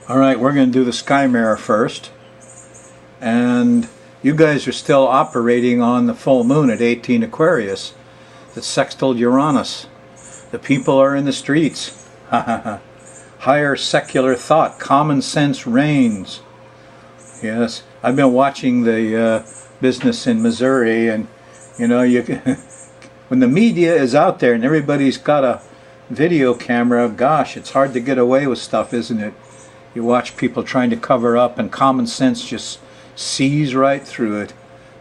All right, we're going to do the sky mirror first. And you guys are still operating on the full moon at 18 Aquarius, the sextile Uranus. The people are in the streets. Higher secular thought, common sense reigns. Yes, I've been watching the business in Missouri, and you know, when the media is out there and everybody's got a video camera, gosh, it's hard to get away with stuff, isn't it? You watch people trying to cover up, and common sense just sees right through it.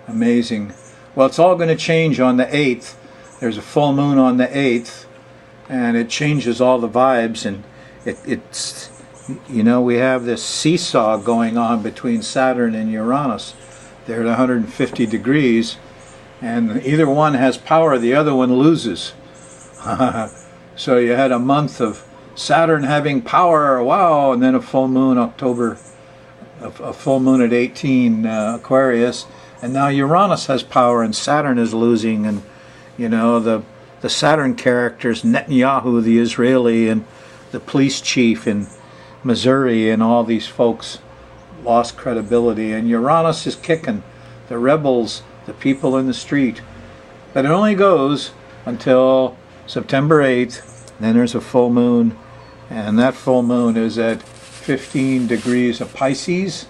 Amazing. Well, it's all going to change on the 8th. There's a full moon on the 8th, and it changes all the vibes, and it's, you know, we have this seesaw going on between Saturn and Uranus. They're at 150 degrees, and either one has power, the other one loses. So you had a month of Saturn having power, wow, and then a full moon October, a full moon at 18 Aquarius, and now Uranus has power and Saturn is losing. And you know, the Saturn characters, Netanyahu, the Israeli, and the police chief in Missouri, and all these folks lost credibility, and Uranus is kicking the rebels, the people in the street. But it only goes until September 8th. Then there's a full moon, and that full moon is at 15 degrees of Pisces,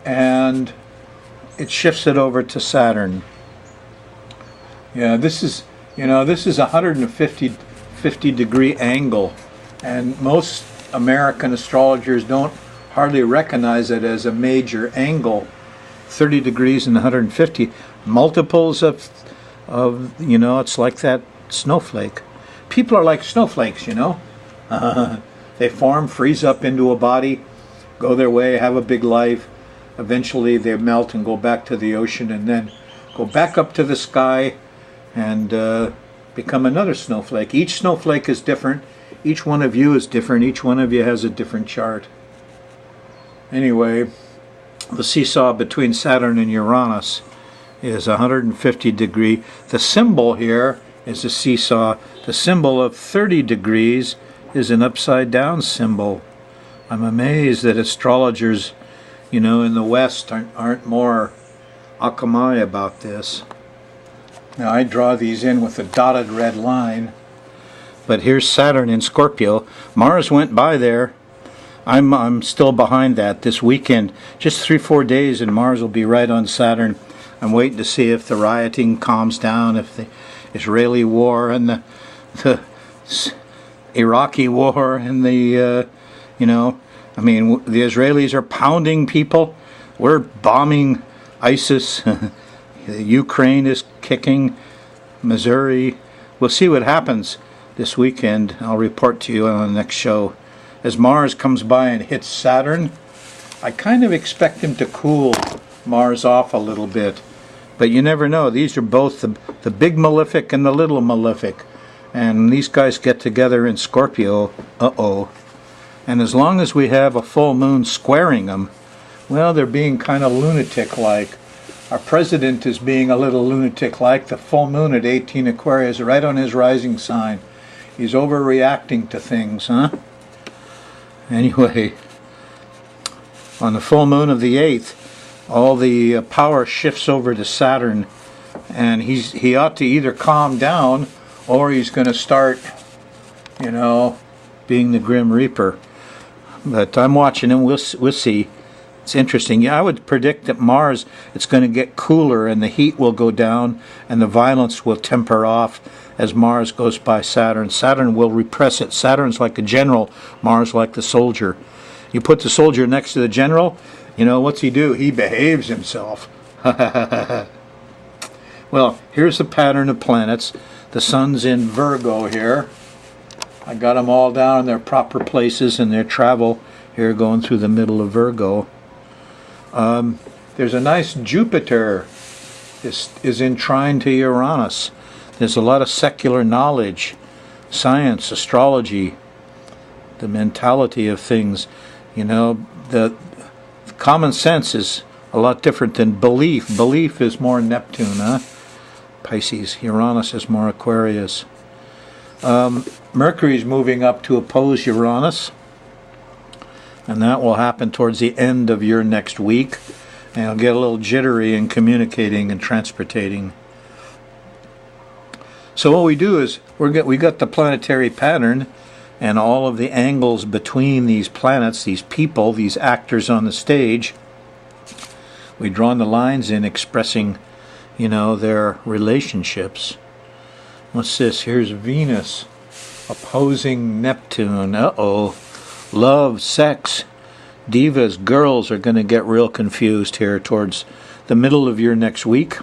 and it shifts it over to Saturn. Yeah, this is, you know, this is a 150 degree angle, and most American astrologers don't hardly recognize it as a major angle. 30 degrees and 150 multiples of you know, it's like that snowflake. People are like snowflakes, you know. They form, freeze up into a body, go their way, have a big life. Eventually they melt and go back to the ocean, and then go back up to the sky and become another snowflake. Each snowflake is different. Each one of you is different. Each one of you has a different chart. Anyway, the seesaw between Saturn and Uranus is 150 degree. The symbol here is a seesaw. The symbol of 30 degrees is an upside down symbol. I'm amazed that astrologers, you know, in the West aren't more akamai about this. Now I draw these in with a dotted red line. But here's Saturn in Scorpio. Mars went by there. I'm still behind that this weekend. Just 3-4 days and Mars will be right on Saturn. I'm waiting to see if the rioting calms down, if the Israeli war and the Iraqi war and the, you know, I mean, the Israelis are pounding people. We're bombing ISIS. Ukraine is kicking. Missouri. We'll see what happens this weekend. I'll report to you on the next show. As Mars comes by and hits Saturn, I kind of expect him to cool Mars off a little bit. But you never know. These are both the big malefic and the little malefic. And these guys get together in Scorpio. Uh-oh. And as long as we have a full moon squaring them, well, they're being kind of lunatic-like. Our president is being a little lunatic-like. The full moon at 18 Aquarius, right on his rising sign. He's overreacting to things, huh? Anyway, on the full moon of the 8th, all the power shifts over to Saturn, and he ought to either calm down or he's going to start, you know, being the Grim Reaper. But I'm watching him. We'll see. It's interesting. Yeah, I would predict that Mars, it's going to get cooler and the heat will go down and the violence will temper off as Mars goes by Saturn. Saturn will repress it. Saturn's like a general, Mars like the soldier. You put the soldier next to the general, you know, what's he do? He behaves himself. Well, here's the pattern of planets. The sun's in Virgo here. I got them all down in their proper places in their travel here going through the middle of Virgo. There's a nice Jupiter. This is in trine to Uranus. There's a lot of secular knowledge, science, astrology, the mentality of things. You know, the common sense is a lot different than belief. Belief is more Neptune, huh? Pisces. Uranus is more Aquarius. Mercury's moving up to oppose Uranus. And that will happen towards the end of your next week. And you'll get a little jittery in communicating and transportating. So what we do is we got the planetary pattern and all of the angles between these planets, these people, these actors on the stage. We've drawn the lines in expressing, their relationships. What's this? Here's Venus opposing Neptune. Uh-oh. Love, sex, divas, girls are going to get real confused here towards the middle of your next week.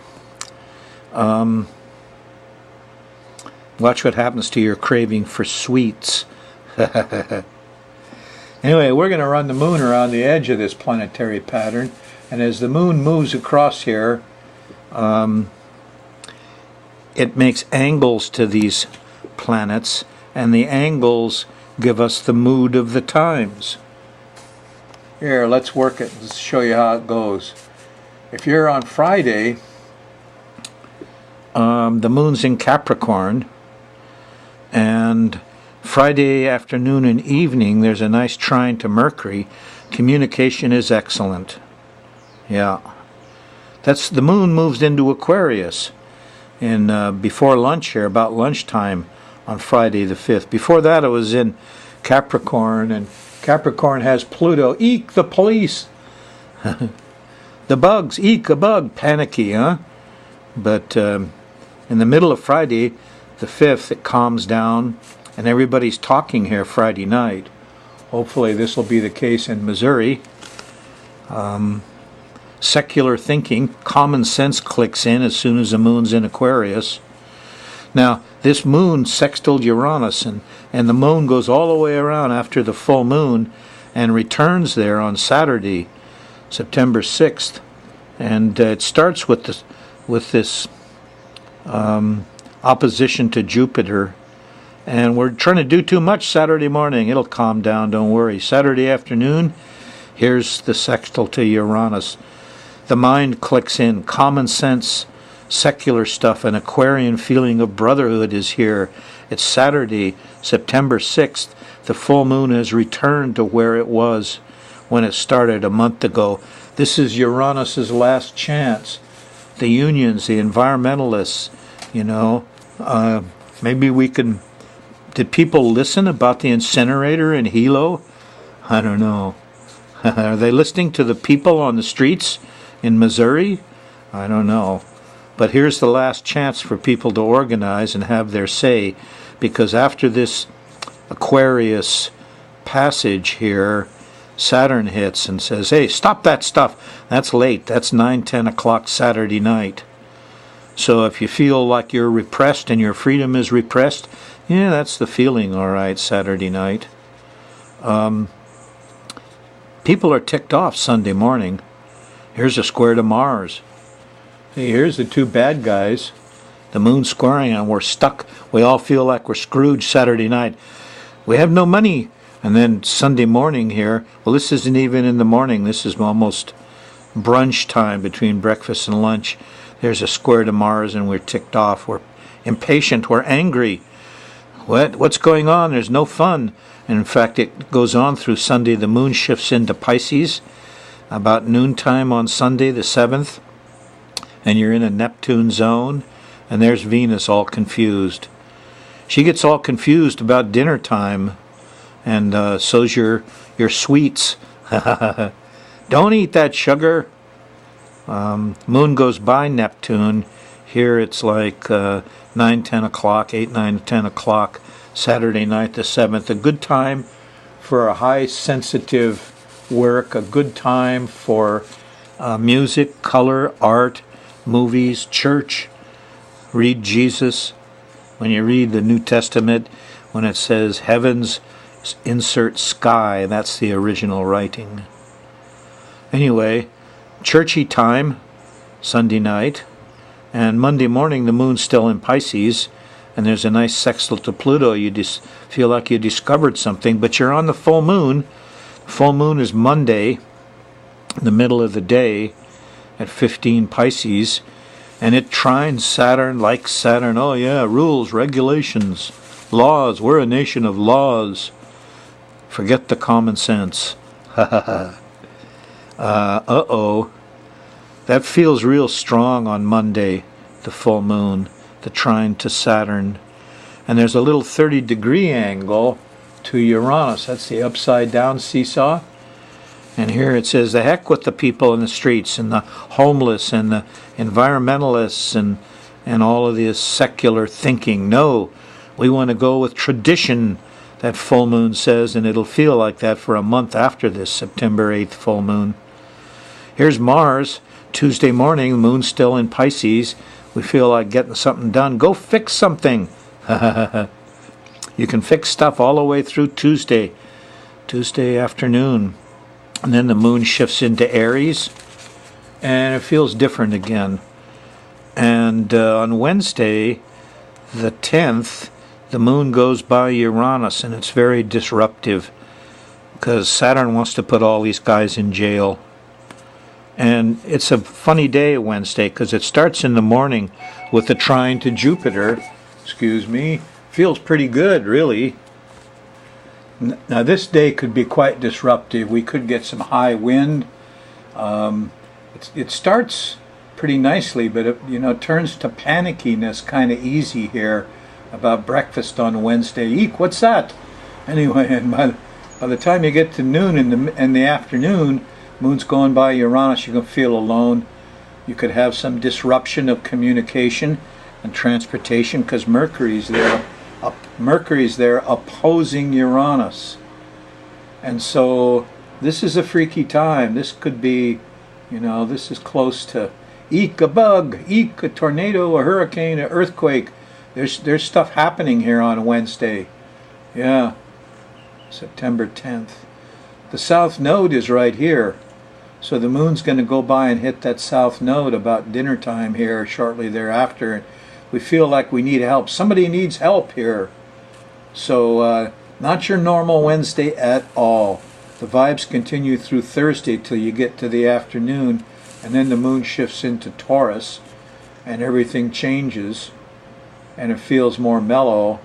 Watch what happens to your craving for sweets. Anyway, we're going to run the moon around the edge of this planetary pattern, and as the moon moves across here, it makes angles to these planets, and the angles give us the mood of the times. Here, let's work it. Let's show you how it goes. If you're on Friday, the moon's in Capricorn, and Friday afternoon and evening there's a nice trine to Mercury. Communication is excellent. Yeah. The moon moves into Aquarius before lunch here, about lunchtime on Friday the 5th. Before that it was in Capricorn, and Capricorn has Pluto. Eek, the police! The bugs, eek, a bug. Panicky, huh? But in the middle of Friday the 5th, it calms down, and everybody's talking here Friday night. Hopefully this will be the case in Missouri. Secular thinking, common sense clicks in as soon as the moon's in Aquarius. Now, this moon sextiled Uranus, and the moon goes all the way around after the full moon and returns there on Saturday, September 6th. And it starts with this opposition to Jupiter. And we're trying to do too much Saturday morning. It'll calm down, don't worry. Saturday afternoon, here's the sextile to Uranus. The mind clicks in. Common sense, secular stuff, an Aquarian feeling of brotherhood is here. It's Saturday, September 6th. The full moon has returned to where it was when it started a month ago. This is Uranus's last chance. The unions, the environmentalists, maybe we can... Did people listen about the incinerator in Hilo? I don't know. Are they listening to the people on the streets in Missouri? I don't know. But here's the last chance for people to organize and have their say, because after this Aquarius passage here, Saturn hits and says, hey, stop that stuff. That's late. That's 9-10 o'clock Saturday night. So if you feel like you're repressed and your freedom is repressed, yeah, that's the feeling, all right, Saturday night. People are ticked off Sunday morning. Here's a square to Mars. Hey, here's the two bad guys. The moon's squaring and we're stuck. We all feel like we're screwed Saturday night. We have no money. And then Sunday morning here, well, this isn't even in the morning. This is almost brunch time between breakfast and lunch. There's a square to Mars and we're ticked off. We're impatient. We're angry. What's going on? There's no fun. And in fact, it goes on through Sunday. The moon shifts into Pisces about noontime on Sunday the 7th. And you're in a Neptune zone. And there's Venus all confused. She gets all confused about dinner time. And so's your sweets. Don't eat that sugar. Moon goes by Neptune. Here it's like 9-10 o'clock, 8-9-10 o'clock, Saturday night the 7th. A good time for a high sensitive work, a good time for music, color, art, movies, church. Read Jesus. When you read the New Testament, when it says heavens, insert sky, that's the original writing. Anyway, churchy time, Sunday night. And Monday morning, the moon's still in Pisces, and there's a nice sextile to Pluto. You just feel like you discovered something, but you're on the full moon. The full moon is Monday, in the middle of the day, at 15 Pisces, and it trines Saturn like Saturn. Oh yeah, rules, regulations, laws. We're a nation of laws. Forget the common sense. Uh-oh. That feels real strong on Monday, the full moon, the trine to Saturn. And there's a little 30-degree angle to Uranus. That's the upside-down seesaw. And here it says, the heck with the people in the streets and the homeless and the environmentalists and all of this secular thinking. No, we want to go with tradition, that full moon says, and it'll feel like that for a month after this September 8th full moon. Here's Mars, Tuesday morning, the moon's still in Pisces. We feel like getting something done. Go fix something. You can fix stuff all the way through Tuesday afternoon. And then the moon shifts into Aries, and it feels different again. And on Wednesday, the 10th, the moon goes by Uranus, and it's very disruptive because Saturn wants to put all these guys in jail. And it's a funny day Wednesday because it starts in the morning with the trine to Jupiter. Feels pretty good, really. Now this day could be quite disruptive. We could get some high wind. It starts pretty nicely, but it turns to panickiness kind of easy here about breakfast on Wednesday. Eek, what's that? Anyway, and by the time you get to noon in the afternoon, moon's going by Uranus, you can feel alone. You could have some disruption of communication and transportation because Mercury's there opposing Uranus. And so this is a freaky time. This could be, this is close to eek, a bug, eek, a tornado, a hurricane, an earthquake. There's stuff happening here on Wednesday. Yeah, September 10th. The south node is right here. So the moon's going to go by and hit that south node about dinner time here shortly thereafter. We feel like we need help. Somebody needs help here. So not your normal Wednesday at all. The vibes continue through Thursday till you get to the afternoon, and then the moon shifts into Taurus and everything changes and it feels more mellow.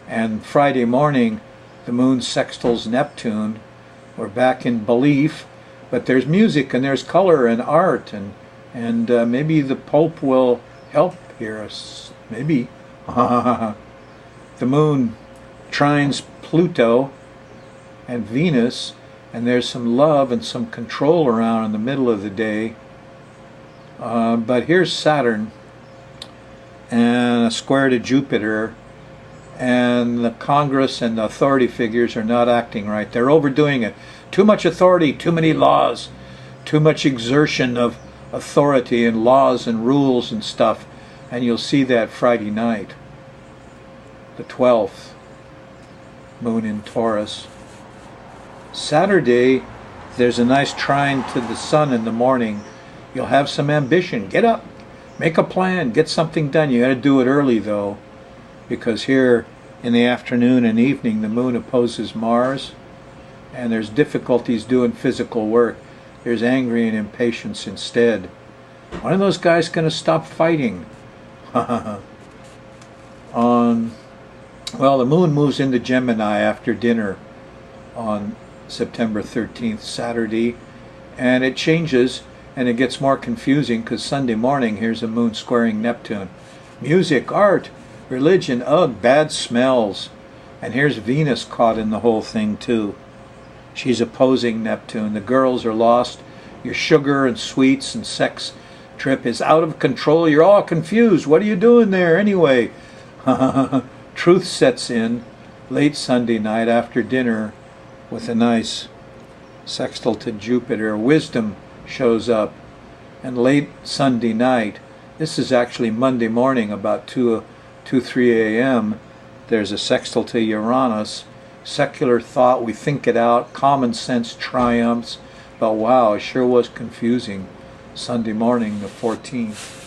And Friday morning the moon sextiles Neptune. We're back in belief, but there's music and there's color and art and maybe the Pope will help here. Maybe. The moon trines Pluto and Venus, and there's some love and some control around in the middle of the day. But here's Saturn and a square to Jupiter, and the Congress and the authority figures are not acting right. They're overdoing it. Too much authority, too many laws, too much exertion of authority and laws and rules and stuff. And you'll see that Friday night, the 12th, moon in Taurus. Saturday, there's a nice trine to the sun in the morning. You'll have some ambition. Get up, make a plan, get something done. You got to do it early, though, because here in the afternoon and evening, the moon opposes Mars, and there's difficulties doing physical work. There's anger and impatience instead. When are those guys going to stop fighting? Well, the moon moves into Gemini after dinner on September 13th, Saturday, and it changes and it gets more confusing because Sunday morning here's a moon squaring Neptune. Music, art, religion, ugh, bad smells. And here's Venus caught in the whole thing too. She's opposing Neptune. The girls are lost. Your sugar and sweets and sex trip is out of control. You're all confused. What are you doing there anyway? Truth sets in late Sunday night after dinner with a nice sextile to Jupiter. Wisdom shows up. And late Sunday night, this is actually Monday morning about 2, 3 a.m., there's a sextile to Uranus. Secular thought, we think it out, common sense triumphs. But wow, it sure was confusing. Sunday morning, the 14th.